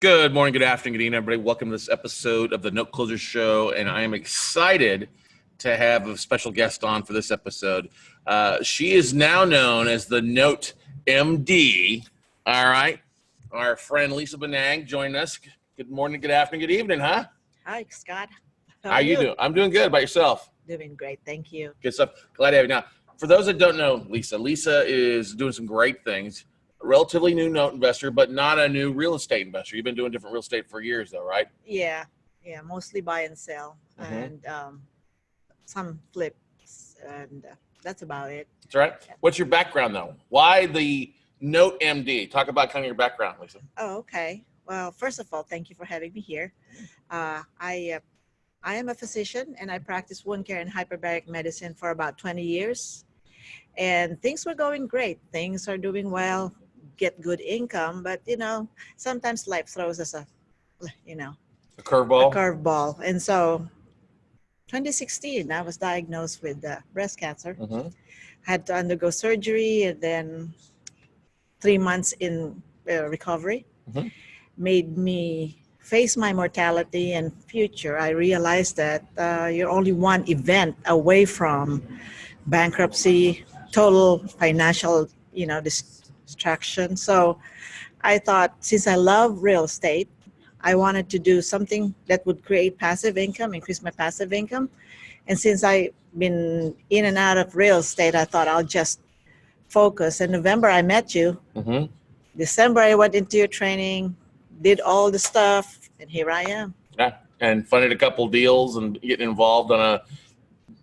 Good morning, good afternoon, good evening, everybody. Welcome to this episode of the Note Closer Show, and I am excited to have a special guest on for this episode. She is now known as the Note MD. All right, our friend Liza Banaag joined us. Good morning, good afternoon, good evening, huh? Hi, Scott. How are you doing? I'm doing good. By yourself? Doing great, thank you. Good stuff. Glad to have you. Now, for those that don't know Lisa is doing some great things. A relatively new note investor, but not a new real estate investor. You've been doing different real estate for years, though, right? Yeah, mostly buy and sell, and some flips, and that's about it. That's right. What's your background, though? Why the Note MD? Talk about kind of your background, Lisa. Oh, okay. Well, first of all, thank you for having me here. I am a physician, and I practice wound care and hyperbaric medicine for about 20 years. And things were going great. Things are doing well, get good income, but sometimes life throws us a curveball. Curveball. And so 2016, I was diagnosed with breast cancer. Had to undergo surgery, and then 3 months in recovery. Made me face my mortality and future. I realized that you're only one event away from bankruptcy, total financial, distraction. So I thought, since I love real estate, I wanted to do something that would create passive income, increase my passive income. And since I've been in and out of real estate, I thought I'll just focus. In November, I met you. December, I went into your training, did all the stuff, and here I am. Yeah, and funded a couple deals and getting involved on a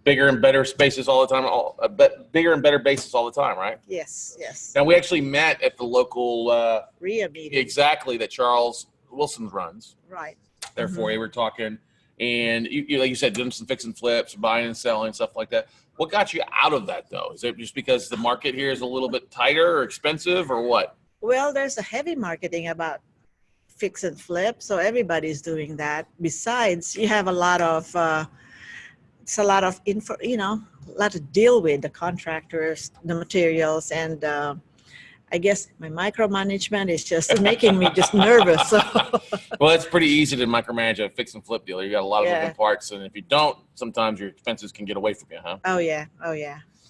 bigger and better spaces all the time, bigger and better basis all the time, right? Yes. Now, we actually met at the local RIA meeting. Exactly, that Charles Wilson runs. Right. Therefore, we were talking, and you like you said, doing some fix and flips, buying and selling, stuff like that. What got you out of that, though? Is it just because the market here is a little bit tighter or expensive, or what? Well, there's a heavy marketing about fix and flip, so everybody's doing that. Besides, you have a lot of it's a lot of info, a lot to deal with, the contractors, the materials, and I guess my micromanagement is just making me just nervous. So. Well, it's pretty easy to micromanage a fix and flip deal. You got a lot of moving parts, and if you don't, sometimes your expenses can get away from you, huh? Oh yeah,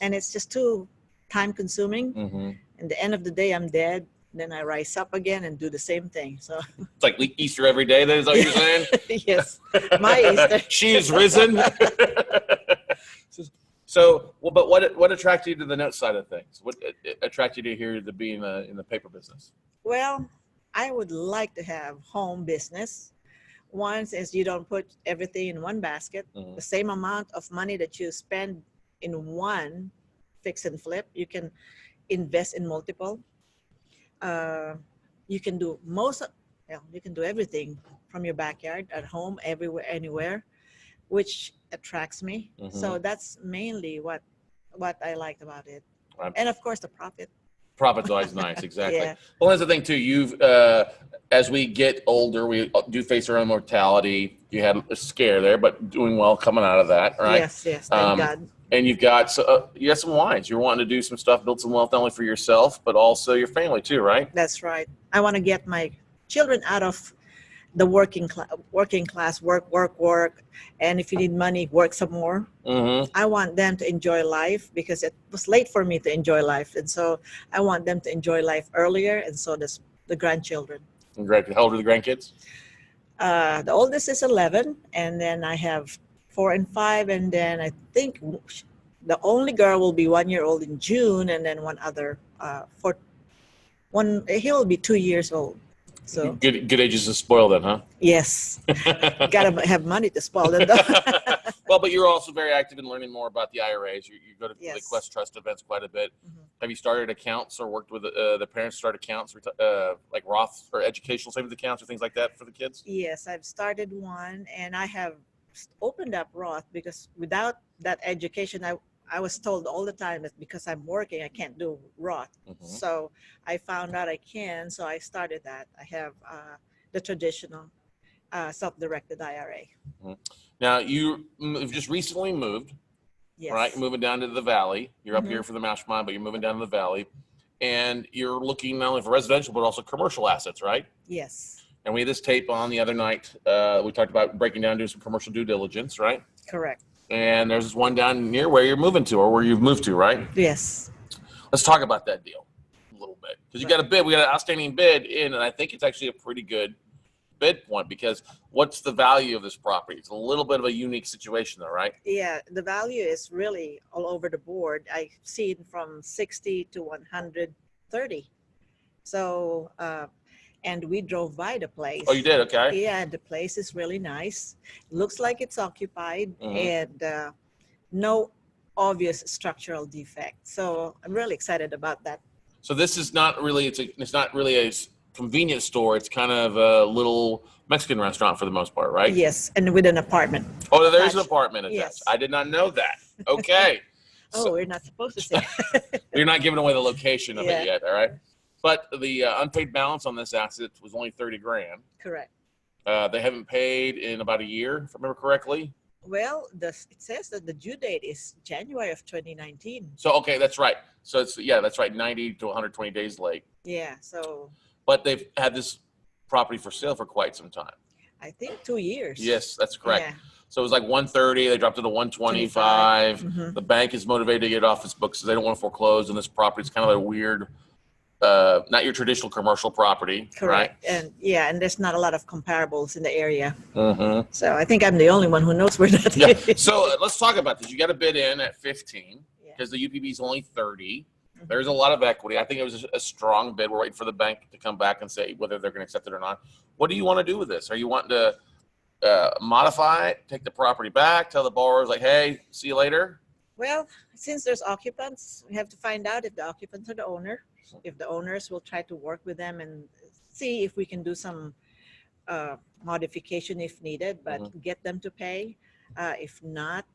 and it's just too time consuming. And the end of the day, I'm dead. Then I rise up again and do the same thing. So it's like Easter every day. Then is that what you're saying? Yes, my Easter. She is risen. So, well, but what attracted you to the note side of things? What attracted you to here to be in the paper business? Well, I would like to have home business. One is you don't put everything in one basket. The same amount of money that you spend in one fix and flip, you can invest in multiple. You can do you can do everything from your backyard, at home, everywhere, anywhere, which attracts me. So that's mainly what I liked about it. And of course, the profit. Profit's always nice, exactly. Yeah. Well, that's the thing too. You've as we get older, we do face our own mortality. You had a scare there, but doing well coming out of that, right? Yes, thank God. And you got some wines. You're wanting to do some stuff, build some wealth not only for yourself but also your family too, right? That's right. I want to get my children out of the working class, work, and if you need money, work some more. I want them to enjoy life because it was late for me to enjoy life, and so I want them to enjoy life earlier, and so does the grandchildren. Great. How old are the grandkids? The oldest is 11, and then I have 4 and 5, and then I think the only girl will be 1 year old in June, and then one other he will be 2 years old. So good ages to spoil them, huh? Yes, gotta have money to spoil them. Well, but you're also very active in learning more about the IRAs. You go to the Quest Trust events quite a bit. Have you started accounts or worked with the parents to start accounts, like Roth or educational savings accounts or things like that for the kids? Yes, I've started one, and I have opened up Roth because without that education, I was told all the time that because I'm working, I can't do Roth. So I found out I can, so I started that. I have the traditional self-directed IRA. Now, you've just recently moved, right? You're moving down to the Valley. You're up here for the Mastermind, but you're moving down to the Valley. And you're looking not only for residential, but also commercial assets, right? Yes. And we had this tape on the other night. We talked about breaking down, doing some commercial due diligence, right? Correct. And there's this one down near where you're moving to, or where you've moved to, right? Yes. Let's talk about that deal a little bit, because you got a bid. We got an outstanding bid in, and I think it's actually a pretty good bid point, because what's the value of this property? It's a little bit of a unique situation, though, right? Yeah, the value is really all over the board. I've seen from 60 to 130. So, and we drove by the place. Oh, you did? Okay. Yeah, the place is really nice. Looks like it's occupied, Mm-hmm. and no obvious structural defect. So I'm really excited about that. So this is not really, it's not really a convenience store. It's kind of a little Mexican restaurant for the most part, right? Yes, and with an apartment. Oh, there's an apartment attached. Yes. I did not know that. Okay. Oh, we're not supposed to say. You're not giving away the location of Yeah. it yet, all right? But the unpaid balance on this asset was only 30 grand. Correct. They haven't paid in about a year, if I remember correctly. Well, it says that the due date is January of 2019. So, okay, that's right. So it's, yeah, that's right, 90 to 120 days late. Yeah, so But they've had this property for sale for quite some time. I think 2 years. Yes, that's correct. Yeah. So it was like 130. They dropped it to 125. Mm-hmm. The bank is motivated to get it off its books because they don't want to foreclose on this property. It's kind of a weird, not your traditional commercial property. Correct. Right? And yeah, and there's not a lot of comparables in the area. Mm-hmm. So I think I'm the only one who knows where that Yeah. is. So let's talk about this. You got to bid in at 15 because the UPB is only 30. Mhm. There's a lot of equity. I think it was a strong bid. We're waiting for the bank to come back and say whether they're going to accept it or not. What do you want to do with this? Are you wanting to modify it, take the property back, tell the borrowers like, hey, see you later? Well, since there's occupants, we have to find out if the occupants are the owner. If the owners, will try to work with them and see if we can do some modification if needed, but get them to pay. If not,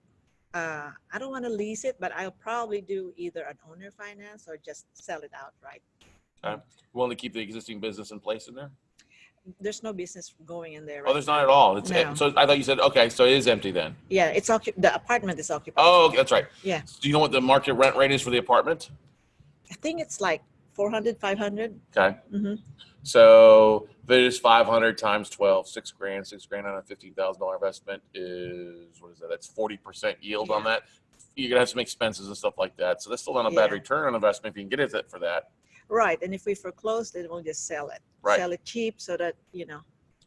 I don't want to lease it, but I'll probably do either an owner finance or just sell it outright. Okay. You want to keep the existing business in place in there? There's no business going in there. Oh, there's not at all. It's No. So I thought you said, okay, so it is empty then. Yeah, it's the apartment is occupied. Oh, okay, that's right. Yeah. Do you know what the market rent rate is for the apartment? I think it's like 400, 500. Okay. Mm-hmm. So if it is 500 times 12, $6 grand on a $15,000 investment is, what is that? That's 40% yield on that. You're going to have some expenses and stuff like that. So that's still not a bad return on investment if you can get it for that. Right. And if we foreclose, then we'll just sell it. Right. Sell it cheap so that,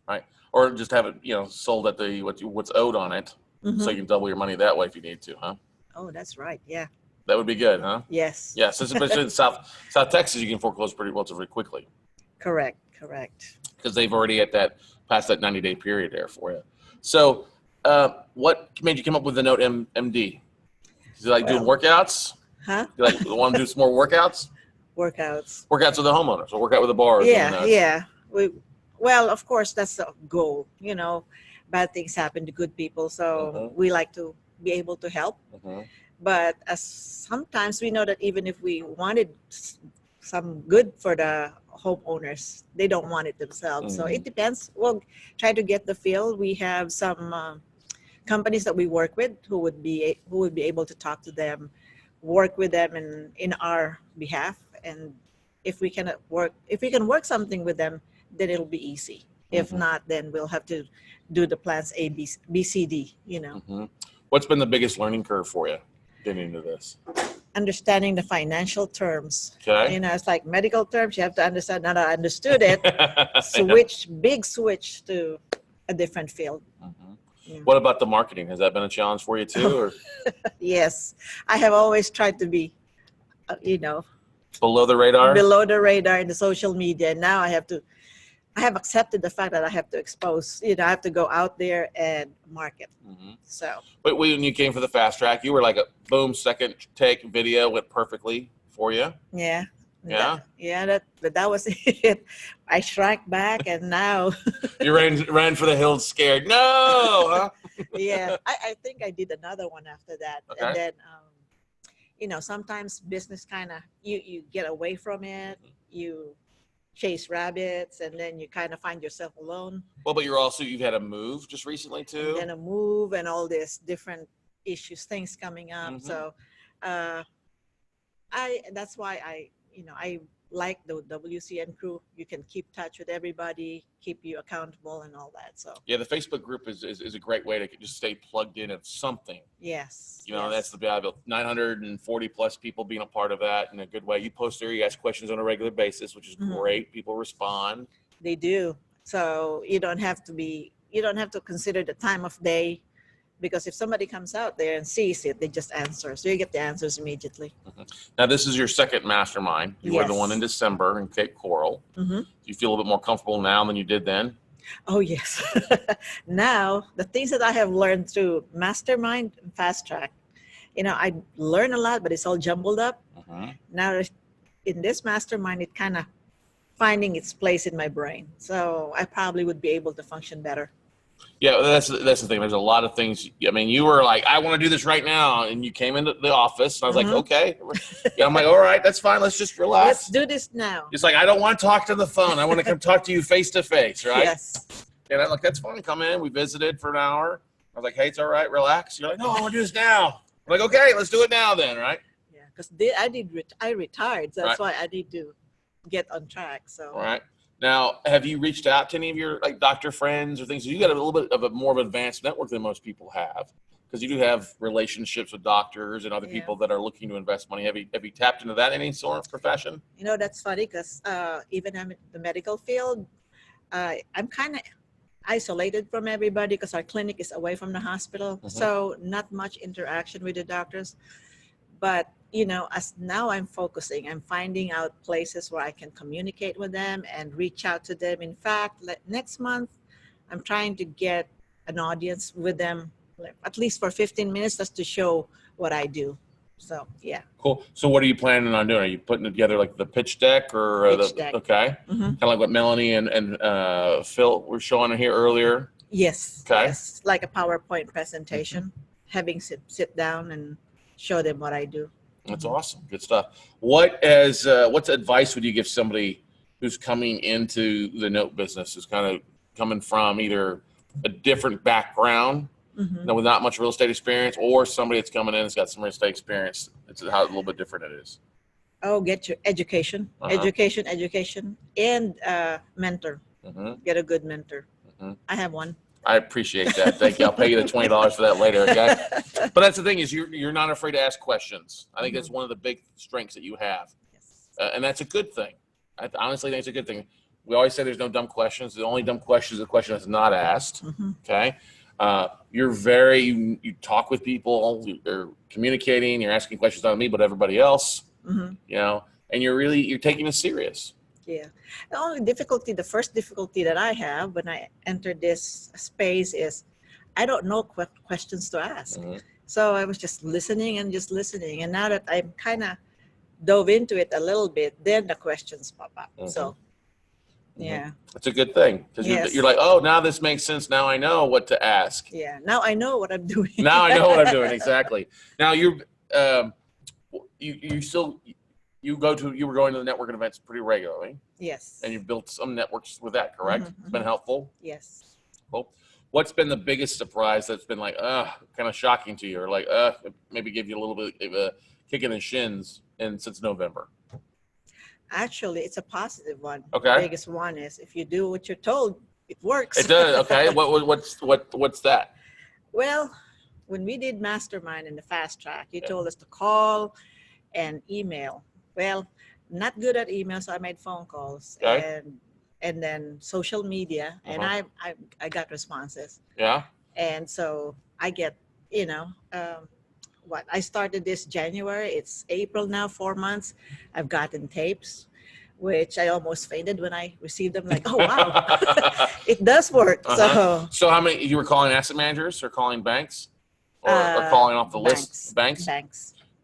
Right. Or just have it, sold at the what's owed on it. So you can double your money that way if you need to, huh? Oh, that's right. Yeah. That would be good, huh? Yes. Yes, especially in South Texas, you can foreclose pretty relatively quickly. Correct. Because they've already past that 90-day period there for you. So, what made you come up with the Note MD? Is it like doing workouts? Huh? You like want to do some more workouts? Workouts. Workouts with the homeowners, or work out with the borrowers? Yeah. Well, of course, that's the goal. Bad things happen to good people, so we like to be able to help. But sometimes we know that even if we wanted some good for the homeowners, they don't want it themselves. So it depends. We'll try to get the feel. We have some companies that we work with who would be able to talk to them, work with them in our behalf. And if we can work something with them, then it'll be easy. If not, then we'll have to do the plans A, B, C, D. What's been the biggest learning curve for you getting into this? Understanding the financial terms. Okay. It's like medical terms. You have to understand. Now that I understood it, big switch to a different field. What about the marketing? Has that been a challenge for you too? Or? Yes, I have always tried to be, below the radar. Below the radar in the social media. And now I have accepted the fact that I have to expose. I have to go out there and market. So. But when you came for the fast track, you were like a boom, second take video went perfectly for you. Yeah. Yeah. But that was it. I shrank back, and now. You ran for the hills, scared. No. Huh? Yeah, I think I did another one after that, Okay. and then, sometimes business kind of you get away from it, you chase rabbits, and then you kind of find yourself alone. Well, but you've had a move just recently too. And then a move and all these different things coming up. So, that's why I like the WCN crew, you can keep touch with everybody, keep you accountable and all that. So yeah, the Facebook group is a great way to just stay plugged in of something. yes, You know, yes. that's the valuable 940 plus people being a part of that in a good way. You post there, you ask questions on a regular basis, which is great. People respond. They do. So you don't have to consider the time of day, because if somebody comes out there and sees it, they just answer. So you get the answers immediately. Now, this is your second mastermind. You were the one in December in Cape Coral. Do you feel a little bit more comfortable now than you did then? Oh, yes. Now, the things that I have learned through Mastermind and Fast Track, I learn a lot, but it's all jumbled up. Now, in this Mastermind, it kind of finding its place in my brain. So I probably would be able to function better. Yeah, that's the thing. There's a lot of things. I mean, you were like, I want to do this right now. And you came into the office. And I was like, okay. Yeah, I'm like, all right, that's fine. Let's just relax. Let's do this now. It's like, I don't want to talk to the phone. I want to come talk to you face to face, right? Yes. And I'm like, that's fine. Come in. We visited for an hour. I was like, hey, it's all right. Relax. You're like, no, I want to do this now. I'm like, okay, let's do it now then, right? Yeah, because I retired. So that's why I need to get on track. So. All right. Now, have you reached out to any of your doctor friends or things? You got a little bit of a more of an advanced network than most people have, because you do have relationships with doctors and other people that are looking to invest money. Have you tapped into that in any sort of profession? That's funny, because even I'm in the medical field, I'm kind of isolated from everybody because our clinic is away from the hospital. So not much interaction with the doctors. But as now I'm finding out places where I can communicate with them and reach out to them. In fact, next month, I'm trying to get an audience with them, at least for 15 minutes, just to show what I do. So, yeah. Cool. So what are you planning on doing? Are you putting together like the pitch deck or deck. Okay. Kind of like what Melanie and Phil were showing here earlier? Yes. Okay. Yes. Like a PowerPoint presentation, having sit down and show them what I do. That's awesome. Good stuff. What advice would you give somebody who's coming into the note business, who's kind of coming from either a different background, with not much real estate experience, or somebody that's coming in that's got some real estate experience? It's how a little bit different it is. Oh, get your education, education, and mentor. Get a good mentor. I have one. I appreciate that. Thank you. I'll pay you the $20 for that later. Okay. But that's the thing, is you're not afraid to ask questions. I think that's one of the big strengths that you have. Yes. And that's a good thing. I honestly think it's a good thing. We always say there's no dumb questions. The only dumb question is the question that's not asked. Okay. You talk with people, you're communicating, you're asking questions, not me, but everybody else, and you're taking it serious. Yeah. The first difficulty that I have when I entered this space is I don't know questions to ask. So I was just listening. And now that I'm kind of dove into it a little bit, then the questions pop up. So, yeah. It's a good thing, because you're like, oh, now this makes sense. Now I know what to ask. Yeah. Now I know what I'm doing. Now I know what I'm doing. Exactly. Now you were going to the networking events pretty regularly. Yes. And you've built some networks with that, correct? It's been helpful. Yes. Cool. What's been the biggest surprise that's been like, kind of shocking to you, or like, maybe give you a little bit of a kick in the shins since November? Actually, it's a positive one. Okay. The biggest one is if you do what you're told, it works. It does. Okay. What's that? Well, when we did Mastermind in the Fast Track, you told us to call and email. Well, not good at email, so I made phone calls and then social media, and I got responses. Yeah. And so I get, I started this January. It's April now, 4 months. I've gotten tapes, which I almost fainted when I received them. Like, oh wow, it does work. So how many you were calling asset managers or calling banks or calling off the list? Banks.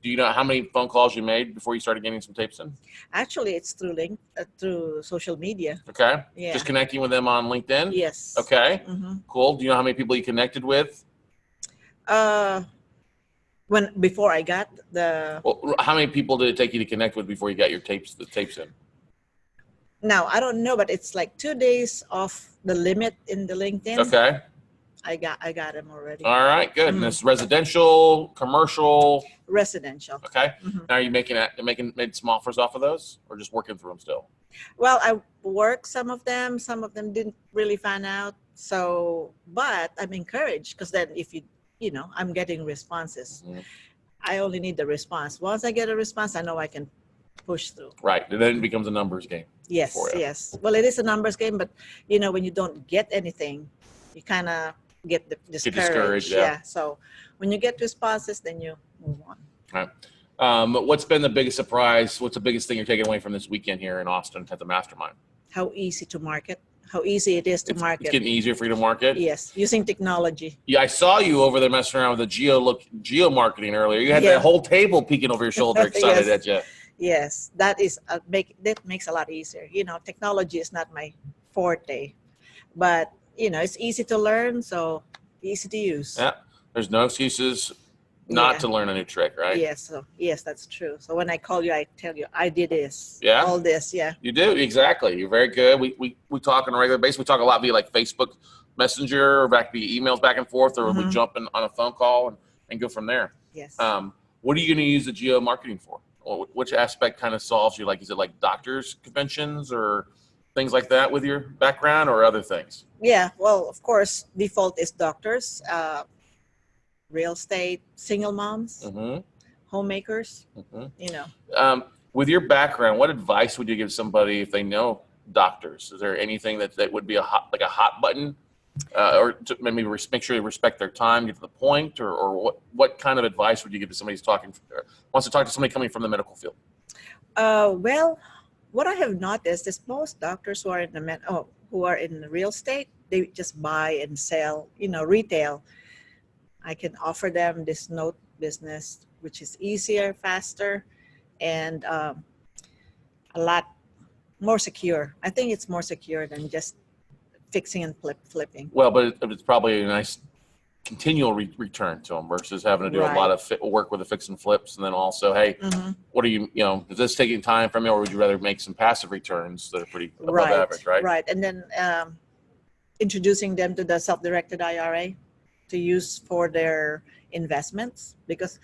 Do you know how many phone calls you made before you started getting some tapes in? Actually, it's through social media. Okay. Yeah. Just connecting with them on LinkedIn? Yes. Okay. Cool. Do you know how many people you connected with? Before I got the... Well, how many people did it take you to connect with before you got the tapes in? Now, I don't know, but it's like 2 days off the limit in the LinkedIn. Okay. I got them already. All right, good. And it's residential, commercial. Residential. Okay. Now, are you made some offers off of those, or just working through them still? Well, I worked some of them. Some of them didn't really fan out. So, but I'm encouraged because then if I'm getting responses. I only need the response. Once I get a response, I know I can push through. Right. And then it becomes a numbers game. Yes, yes. Well, it is a numbers game, but when you don't get anything, you kind of get discouraged. Yeah. So when you get responses, then you move on. All right. What's been the biggest surprise? What's the biggest thing you're taking away from this weekend here in Austin at the Mastermind? How easy to market. How easy it is to market. It's getting easier for you to market? Yes, using technology. Yeah, I saw you over there messing around with the geo marketing earlier. You had that whole table peeking over your shoulder, excited at you. Yes, that makes a lot easier. Technology is not my forte, but it's easy to learn, so easy to use. Yeah, there's no excuses not to learn a new trick, right? Yes, yes, that's true. So when I call you, I tell you I did this. Yeah, all this. Yeah, you do exactly. You're very good. We talk on a regular basis. We talk a lot via like Facebook Messenger or via emails back and forth, or we jump in on a phone call and go from there. Yes. What are you going to use the geo marketing for? Which aspect kind of solves you? Like, is it like doctors' conventions or things like that with your background, or other things? Yeah, well, of course, default is doctors, real estate, single moms, homemakers. With your background, what advice would you give somebody if they know doctors? Is there anything that would be a hot button, or to maybe make sure they respect their time, get to the point, or what kind of advice would you give to somebody who's wants to talk to somebody coming from the medical field? Well, what I have noticed is most doctors who are in the real estate, they just buy and sell, retail. I can offer them this note business, which is easier, faster, and a lot more secure. I think it's more secure than just fixing and flipping. Well, but it's probably a nice continual return to them versus having to do a lot of work with the fix and flips, and then also, hey, what are is this taking time from you, or would you rather make some passive returns that are pretty above average, right? Right, and then introducing them to the self-directed IRA to use for their investments, because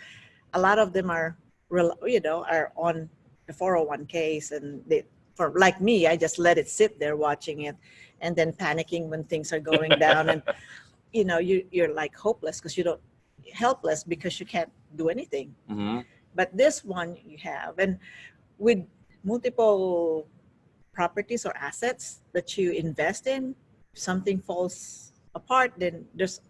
a lot of them are on the 401ks, and like me, I just let it sit there watching it, and then panicking when things are going down, and you're like helpless because you can't do anything. But this one you have, and with multiple properties or assets that you invest in, if something falls apart, then there's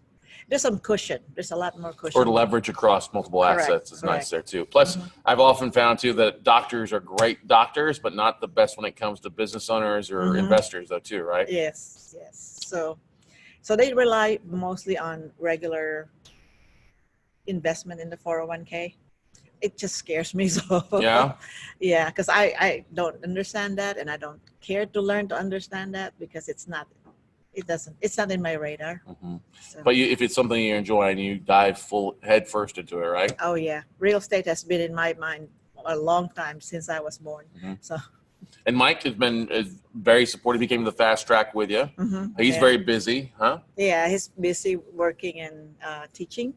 some cushion. There's a lot more cushion. Or leverage across multiple assets is nice there too. Plus, I've often found too that doctors are great doctors, but not the best when it comes to business owners or investors though too, right? Yes. So they rely mostly on regular investment in the 401k. It just scares me. So yeah, because I don't understand that, and I don't care to learn to understand that, because it's not in my radar. So. But if it's something you enjoy and you dive head first into it, right? Oh yeah, real estate has been in my mind a long time, since I was born. So. And Mike is very supportive. He came to the fast track with you. He's very busy, huh? Yeah, he's busy working and teaching.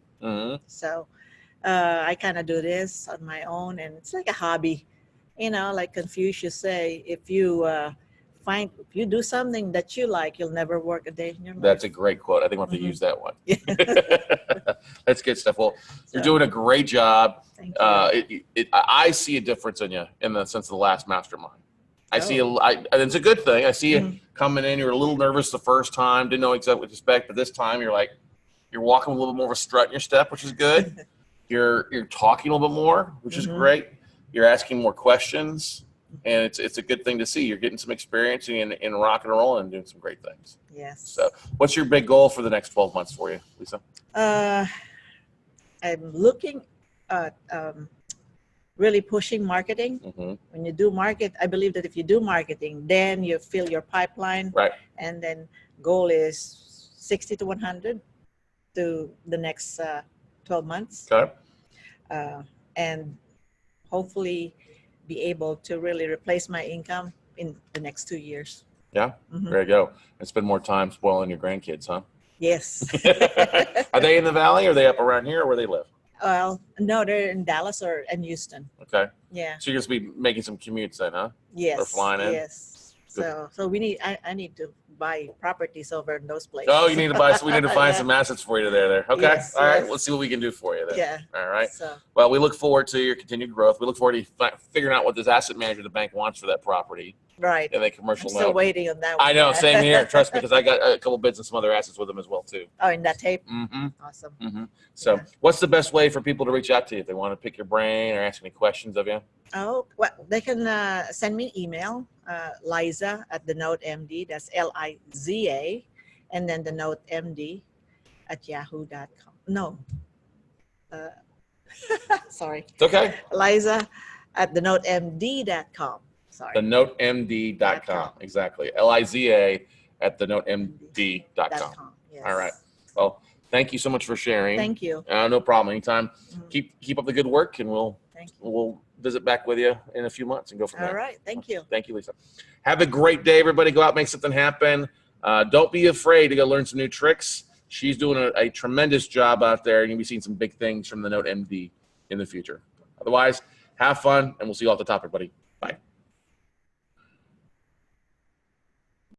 So I kind of do this on my own, and it's like a hobby. Like Confucius say, if you do something that you like, you'll never work a day in your life. That's a great quote. I think we'll have to use that one. That's good stuff. Well, you're doing a great job. Thank you. I see a difference in you in the sense of the last Mastermind. I see and it's a good thing. I see you coming in. You're a little nervous the first time, didn't know exactly what to expect, but this time you're walking with a little bit more of a strut in your step, which is good. You're talking a little bit more, which is great. You're asking more questions, and it's a good thing to see. You're getting some experience in rock and roll and doing some great things. Yes. So what's your big goal for the next 12 months for you, Lisa? I'm looking at really pushing marketing. When you do I believe that if you do marketing, then you fill your pipeline. Right. And then goal is 60 to 100 to the next 12 months. Okay. And hopefully be able to really replace my income in the next 2 years. Yeah. There you go. And spend more time spoiling your grandkids, huh? Yes. Are they in the valley? Or are they up around here, or where they live? Well, no, they're in Dallas or in Houston. Okay. Yeah. So you're going to be making some commutes then, huh? Yes. Or flying in? Yes. So we need. I need to buy properties over in those places. Oh, you need to buy. So we need to find Yeah. some assets for you there. Okay. Yes, All right. yes. Let's see what we can do for you then. Yeah. All right. So Well, we look forward to your continued growth. We look forward to figuring out what this asset manager of the bank wants for that property right. and the I'm commercial still note. waiting on that one. I know. Same here. Trust me, because I got a couple bids and some other assets with them as well too. Oh, in that tape. Mm-hmm. Awesome. Mm-hmm. So, Yeah. what's the best way for people to reach out to you if they want to pick your brain or ask any questions of you? Oh, well, they can send me an email, Liza at the Note MD. That's Liza, and then the Note MD at yahoo.com. No. Sorry. It's okay. Liza at the notemd.com. Sorry. TheNoteMD.com. Exactly. Liza at TheNoteMD.com. Yes. All right. Well, thank you so much for sharing. Thank you. No problem. Anytime. Mhm. Keep up the good work, and Thank you. we'll visit back with you in a few months and go from there. All right. Thank you. Thank you, Lisa. Have a great day, everybody. Go out, make something happen. Don't be afraid to go learn some new tricks. She's doing a tremendous job out there. You're going to be seeing some big things from the Note MD in the future. Otherwise, have fun, and we'll see you all at the top, everybody.